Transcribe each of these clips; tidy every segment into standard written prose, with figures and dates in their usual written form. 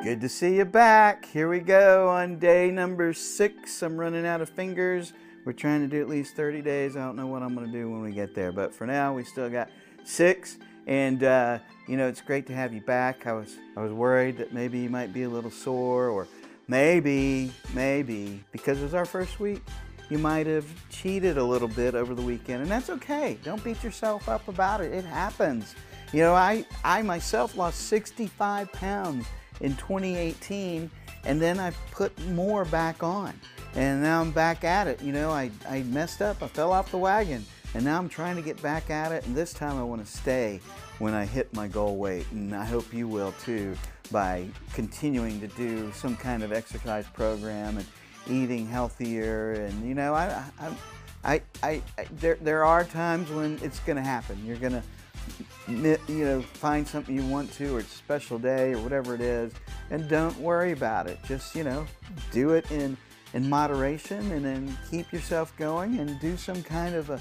Good to see you back. Here we go on day number 6. I'm running out of fingers. We're trying to do at least 30 days. I don't know what I'm going to do when we get there, but for now we still got 6. And you know, it's great to have you back. I was worried that maybe you might be a little sore, or maybe because it was our first week, you might have cheated a little bit over the weekend, and that's okay. Don't beat yourself up about it. It happens. You know, I myself lost 65 pounds in 2018, and then I put more back on, and now I'm back at it. You know, I messed up, I fell off the wagon, and now I'm trying to get back at it, and this time I want to stay when I hit my goal weight, and I hope you will too, by continuing to do some kind of exercise program and eating healthier. And you know, there are times when it's going to happen. You're going to, you know, find something you want to, or it's a special day or whatever it is, and don't worry about it. Just, you know, do it in moderation, and then keep yourself going and do some kind of a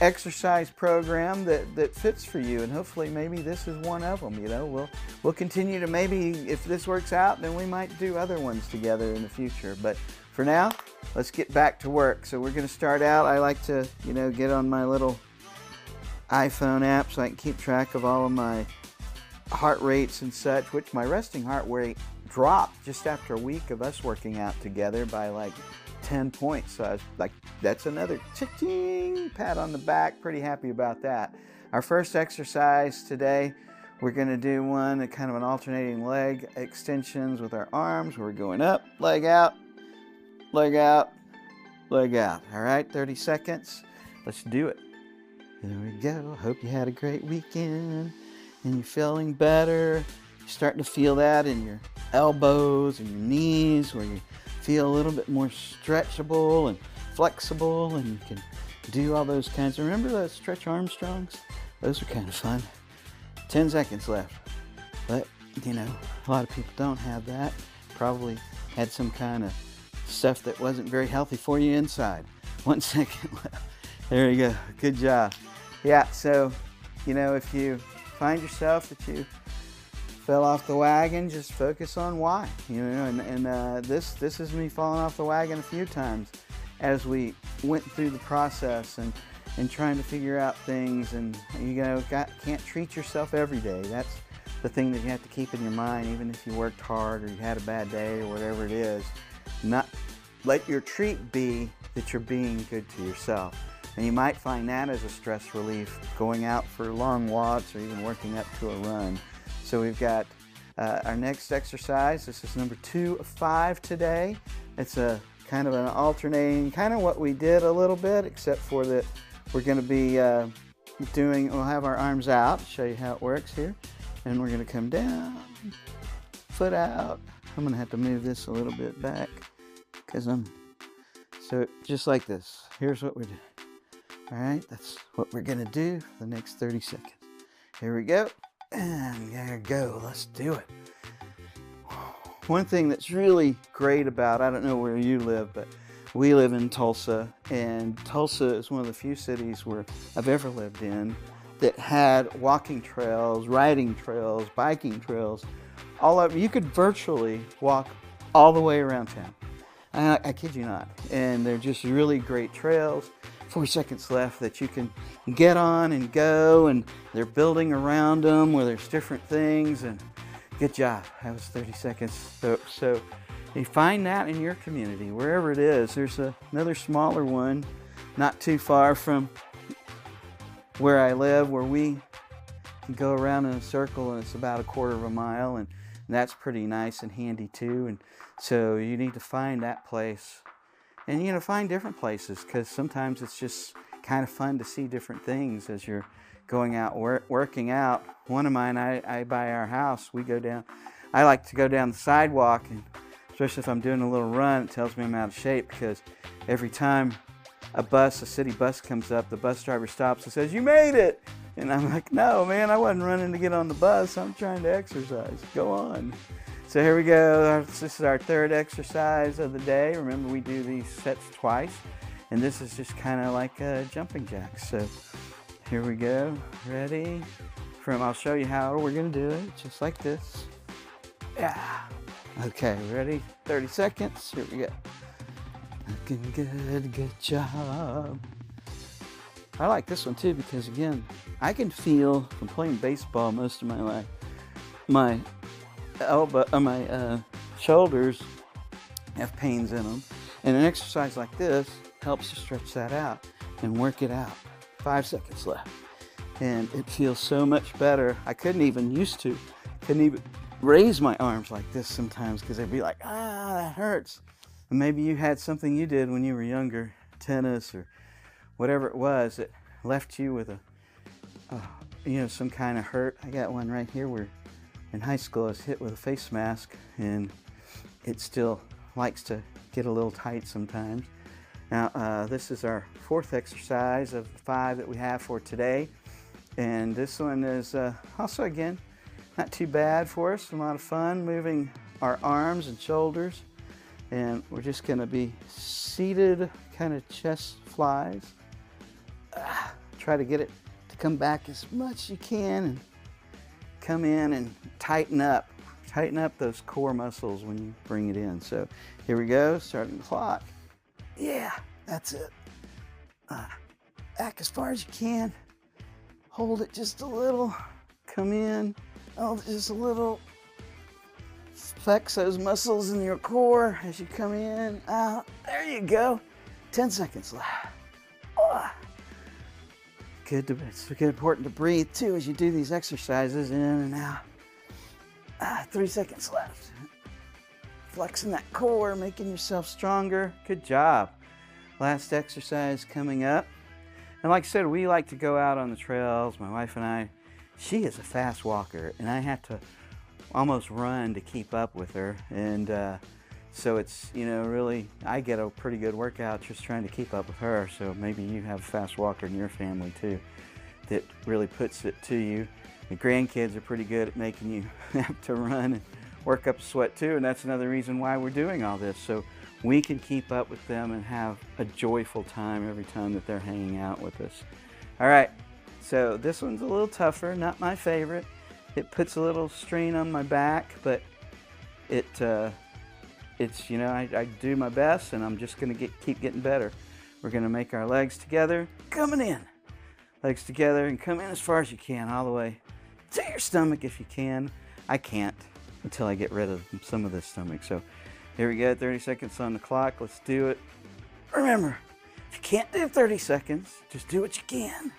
exercise program that fits for you, and hopefully maybe this is one of them. You know, we'll continue to, maybe if this works out, then we might do other ones together in the future. But for now, let's get back to work. So we're going to start out. I like to, you know, get on my little iPhone app so I can keep track of all of my heart rates and such, which my resting heart rate dropped just after a week of us working out together by like 10 points. So I was like, that's another ching pat on the back. Pretty happy about that. Our first exercise today, we're going to do one, a kind of an alternating leg extensions with our arms. We're going up, leg out, leg out, leg out. All right, 30 seconds. Let's do it. There we go. Hope you had a great weekend and you're feeling better. You're starting to feel that in your elbows and your knees, where you feel a little bit more stretchable and flexible, and you can do all those kinds. Remember those Stretch Armstrongs? Those are kind of fun. 10 seconds left. But, you know, a lot of people don't have that. Probably had some kind of stuff that wasn't very healthy for you inside. 1 second left. There you go. Good job. Yeah, so, you know, if you find yourself that you fell off the wagon, just focus on why. You know, and this is me falling off the wagon a few times as we went through the process and trying to figure out things. And you know, can't treat yourself every day. That's the thing that you have to keep in your mind, even if you worked hard or you had a bad day or whatever it is. Not let your treat be that you're being good to yourself. And you might find that as a stress relief, going out for long walks or even working up to a run. So we've got our next exercise. This is number 2 of 5 today. It's a kind of an alternating, kind of what we did a little bit, except for that we're going to be we'll have our arms out, show you how it works here. And we're going to come down, foot out. I'm going to have to move this a little bit back because so just like this. Here's what we're doing. All right, that's what we're gonna do for the next 30 seconds. Here we go, and there we go, let's do it. One thing that's really great about, I don't know where you live, but we live in Tulsa, and Tulsa is one of the few cities where I've ever lived in that had walking trails, riding trails, biking trails, all over. You could virtually walk all the way around town. I kid you not. And they're just really great trails. 4 seconds left that you can get on and go, and they're building around them where there's different things. And good job. That was 30 seconds. So you find that in your community, wherever it is. There's another smaller one not too far from where I live, where we can go around in a circle, and it's about 1/4 of a mile, and that's pretty nice and handy too. And so you need to find that place. And, you know, find different places, because sometimes it's just kind of fun to see different things as you're going out working out. One of mine, I by our house, we go down. I like to go down the sidewalk, and especially if I'm doing a little run, it tells me I'm out of shape, because every time a city bus comes up, the bus driver stops and says, "You made it!" And I'm like, "No, man, I wasn't running to get on the bus. I'm trying to exercise. Go on." So here we go. This is our 3rd exercise of the day. Remember, we do these sets twice, and this is just kind of like jumping jacks. So here we go. Ready? I'll show you how we're going to do it, just like this. Yeah. Okay, ready? 30 seconds. Here we go. Looking good, good job. I like this one too because, again, I can feel from playing baseball most of my life, my elbow, my shoulders have pains in them, and an exercise like this helps to stretch that out and work it out. 5 seconds left, and it feels so much better. I couldn't even raise my arms like this sometimes because I'd be like, that hurts. And maybe you had something you did when you were younger, tennis or whatever it was, that left you with some kind of hurt. I got one right here where in high school I was hit with a face mask, and it still likes to get a little tight sometimes. Now, this is our 4th exercise of the 5 that we have for today. And this one is also, again, not too bad for us. A lot of fun moving our arms and shoulders. And we're just going to be seated, kind of chest flies. Try to get it to come back as much as you can and come in and tighten up. Tighten up those core muscles when you bring it in. So here we go, starting the clock. Yeah, that's it. Back as far as you can. Hold it just a little. Come in. Hold it just a little. Flex those muscles in your core as you come in, out. There you go. 10 seconds left. It's important to breathe too as you do these exercises, in and out. 3 seconds left. Flexing that core, making yourself stronger. Good job. Last exercise coming up. And like I said, we like to go out on the trails, my wife and I. She is a fast walker, and I have to almost run to keep up with her. And so it's, really, I get a pretty good workout just trying to keep up with her. So maybe you have a fast walker in your family too that really puts it to you. The grandkids are pretty good at making you have to run and work up a sweat too, and that's another reason why we're doing all this, so we can keep up with them and have a joyful time every time that they're hanging out with us. All right, so this one's a little tougher, not my favorite. It puts a little strain on my back, but it's I do my best, and I'm just gonna keep getting better. We're gonna make our legs together, coming in. Legs together and come in as far as you can, all the way to your stomach if you can. I can't until I get rid of some of this stomach. So here we go, 30 seconds on the clock. Let's do it. Remember, if you can't do 30 seconds, just do what you can.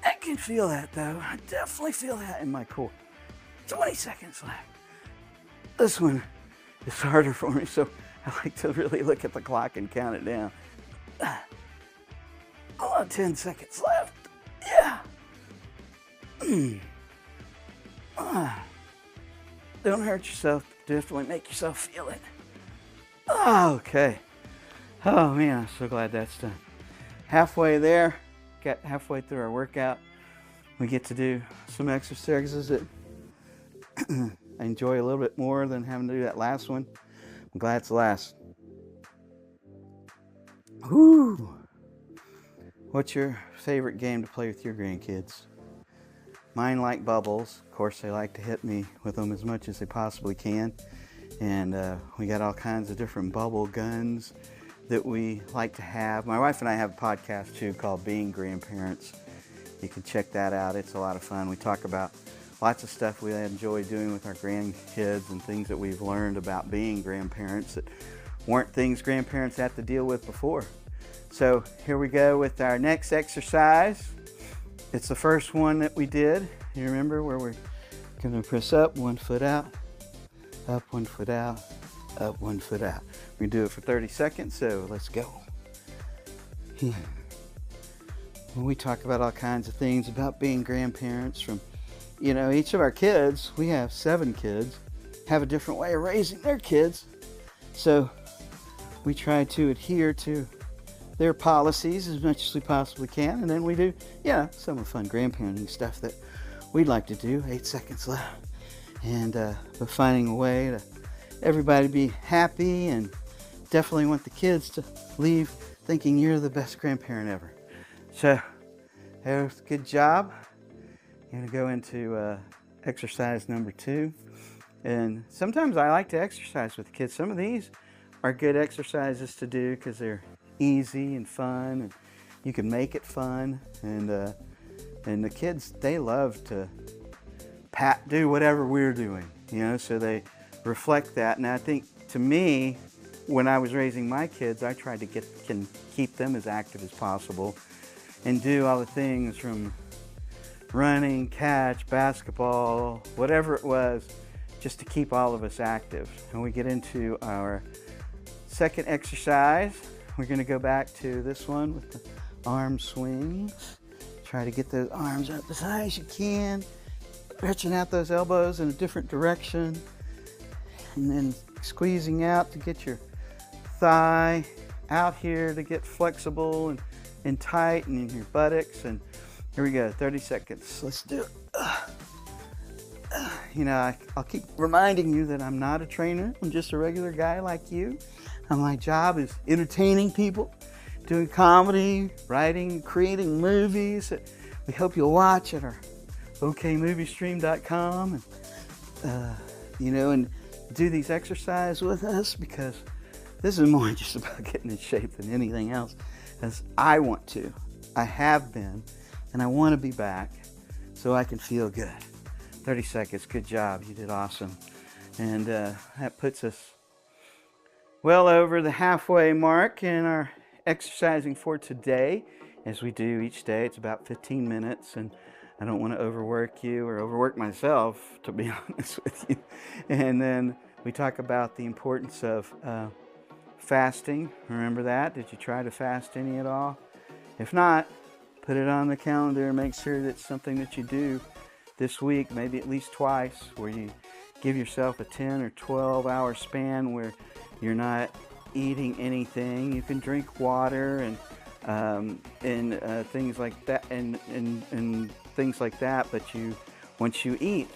I can feel that though. I definitely feel that in my core. 20 seconds left. This one is harder for me, so I like to really look at the clock and count it down. 10 seconds left. Yeah. Don't hurt yourself. Definitely make yourself feel it. Okay. Oh man, I'm so glad that's done. Halfway there. Got halfway through our workout. We get to do some exercises that I enjoy a little bit more than having to do that last one. I'm glad it's the last. Whoo! What's your favorite game to play with your grandkids? Mine like bubbles. Of course, they like to hit me with them as much as they possibly can. And we got all kinds of different bubble guns that we like to have. My wife and I have a podcast too called Being Grandparents. You can check that out. It's a lot of fun. We talk about lots of stuff we enjoy doing with our grandkids and things that we've learned about being grandparents that weren't things grandparents had to deal with before. So here we go with our next exercise. It's the first one that we did. You remember where we're going to press up, 1 foot out, up 1 foot out, up 1 foot out. We do it for 30 seconds, so let's go. When we talk about all kinds of things about being grandparents, from, each of our kids, we have 7 kids, have a different way of raising their kids. So we try to adhere to their policies as much as we possibly can, and then we do, some of the fun grandparenting stuff that we'd like to do. 8 seconds left, and but finding a way to everybody be happy, and definitely want the kids to leave thinking you're the best grandparent ever. So, good job. You're gonna go into exercise number 2. And sometimes I like to exercise with kids. Some of these are good exercises to do because they're easy and fun, and you can make it fun. And the kids, they love to do whatever we're doing, you know, so they reflect that. And I think, to me, when I was raising my kids, I tried to keep them as active as possible and do all the things from running, catch, basketball, whatever it was, just to keep all of us active. And we get into our second exercise. We're going to go back to this one with the arm swings. Try to get those arms up as high as you can, stretching out those elbows in a different direction, and then squeezing out to get your thigh out here to get flexible and tight, and in your buttocks. And here we go, 30 seconds. Let's do it. You know, I'll keep reminding you that I'm not a trainer. I'm just a regular guy like you. And my job is entertaining people, doing comedy, writing, creating movies that we hope you'll watch at our okmoviestream.com. And, you know, and do these exercises with us, because this is more just about getting in shape than anything else. As I want to, I have been, and I want to be back so I can feel good. 30 seconds, good job, you did awesome. And that puts us well over the halfway mark in our exercising for today. As we do each day, it's about 15 minutes, and I don't want to overwork you or overwork myself, to be honest with you. And then we talk about the importance of fasting. Remember that? Did you try to fast any at all? If not, put it on the calendar and make sure that's something that you do this week, maybe at least twice, where you give yourself a 10 or 12 hour span where you're not eating anything. You can drink water and things like that, and things like that. But once you eat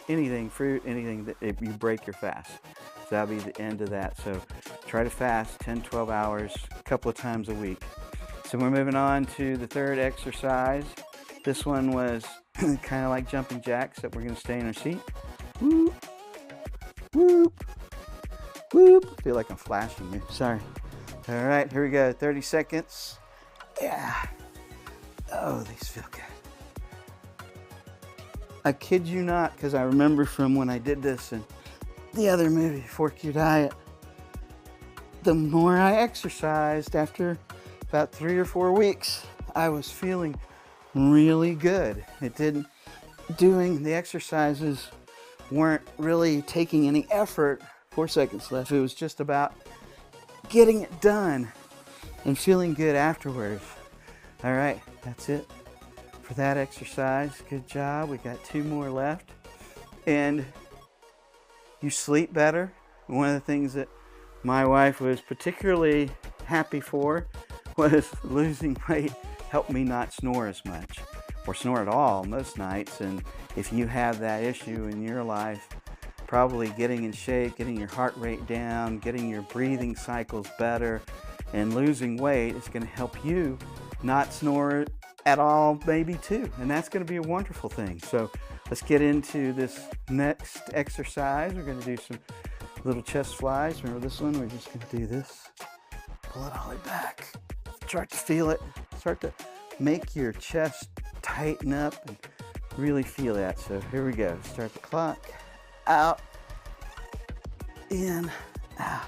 anything, fruit, anything, that you break your fast. So that'll be the end of that. So try to fast 10, 12 hours, a couple of times a week. So we're moving on to the third exercise. This one was kind of like jumping jacks, except we're going to stay in our seat. Whoop, whoop, whoop. I feel like I'm flashing you. Sorry. All right, here we go. 30 seconds. Yeah. Oh, these feel good. I kid you not, because I remember from when I did this in the other movie, Fork Your Diet, the more I exercised after about 3 or 4 weeks, I was feeling really good. Doing the exercises weren't really taking any effort. 4 seconds left. It was just about getting it done and feeling good afterwards. All right, that's it for that exercise. Good job. We got 2 more left. And you sleep better. One of the things that my wife was particularly happy for was losing weight. Helped me not snore as much, or snore at all most nights. And if you have that issue in your life, probably getting in shape, getting your heart rate down, getting your breathing cycles better, and losing weight is going to help you not snore at all, maybe too. And that's going to be a wonderful thing. So let's get into this next exercise. We're going to do some little chest flies. Remember this one? We're just going to do this. Pull it all the way back. Start to feel it. Start to make your chest tighten up and really feel that. So here we go. Start the clock. Out, in, out,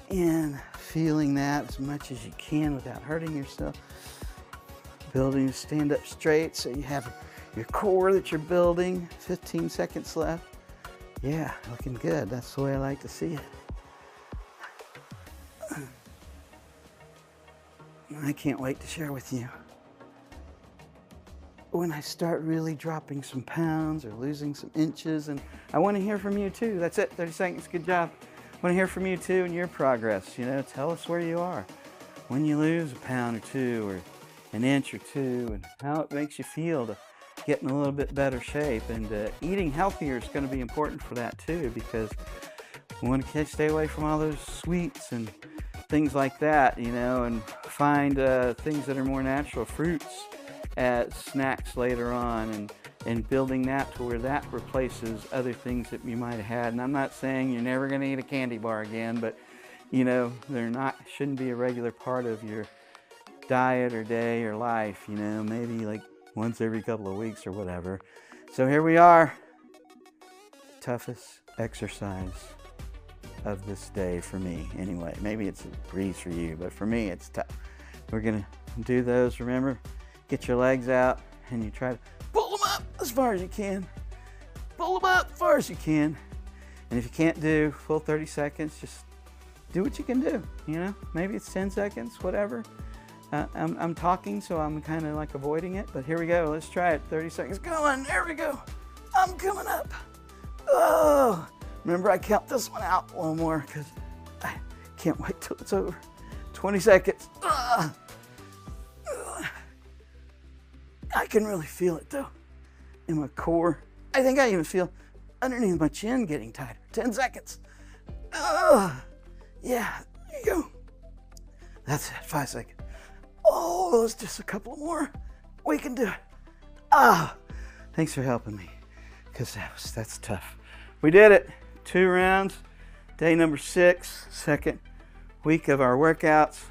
in. Feeling that as much as you can without hurting yourself. Building to stand up straight so you have your core that you're building. 15 seconds left. Yeah, looking good. That's the way I like to see it. I can't wait to share with you when I start really dropping some pounds or losing some inches. And I want to hear from you too. That's it, 30 seconds, good job. I want to hear from you too and your progress. You know, tell us where you are when you lose a pound or 2 or an inch or 2, and how it makes you feel to get in a little bit better shape. And eating healthier is going to be important for that too, because we want to stay away from all those sweets and things like that, you know, and find things that are more natural, fruits as snacks later on, and and building that to where that replaces other things that you might have had. And I'm not saying you're never going to eat a candy bar again, but you know, shouldn't be a regular part of your diet or day or life, you know, maybe like once every couple of weeks or whatever. So here we are, toughest exercise of this day for me anyway. Maybe it's a breeze for you, but for me it's tough. We're gonna do those. Remember, get your legs out and you try to pull them up as far as you can. Pull them up as far as you can. And if you can't do full 30 seconds, just do what you can do, you know? Maybe it's 10 seconds, whatever. I'm talking, so I'm kind of like avoiding it, but here we go. Let's try it. 30 seconds. Go on, there we go. I'm coming up. Oh, remember I count this one out one more because I can't wait till it's over. 20 seconds. I can really feel it though in my core. I think I even feel underneath my chin getting tighter. 10 seconds. Yeah, there you go. That's it, 5 seconds. Oh, it's just a couple more. We can do it. Thanks for helping me, because that's tough. We did it. 2 rounds, day number 6, second week of our workouts.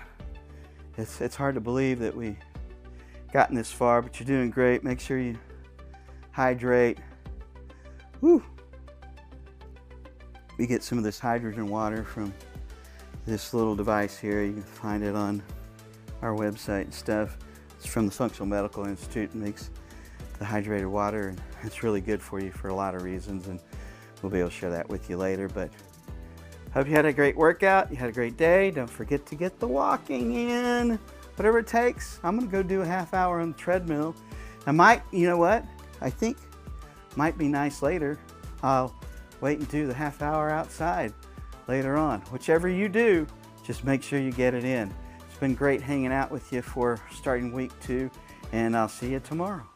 It's hard to believe that we gotten this far, but you're doing great. Make sure you hydrate. Woo. We get some of this hydrogen water from this little device here. You can find it on our website and stuff. It's from the Functional Medical Institute and makes the hydrated water, and it's really good for you for a lot of reasons, and we'll be able to share that with you later. But hope you had a great workout, you had a great day. Don't forget to get the walking in, whatever it takes. I'm gonna go do a half hour on the treadmill. You know what? I think might be nice later. I'll wait and do the half hour outside later on. Whichever you do, just make sure you get it in. It's been great hanging out with you for starting week 2, and I'll see you tomorrow.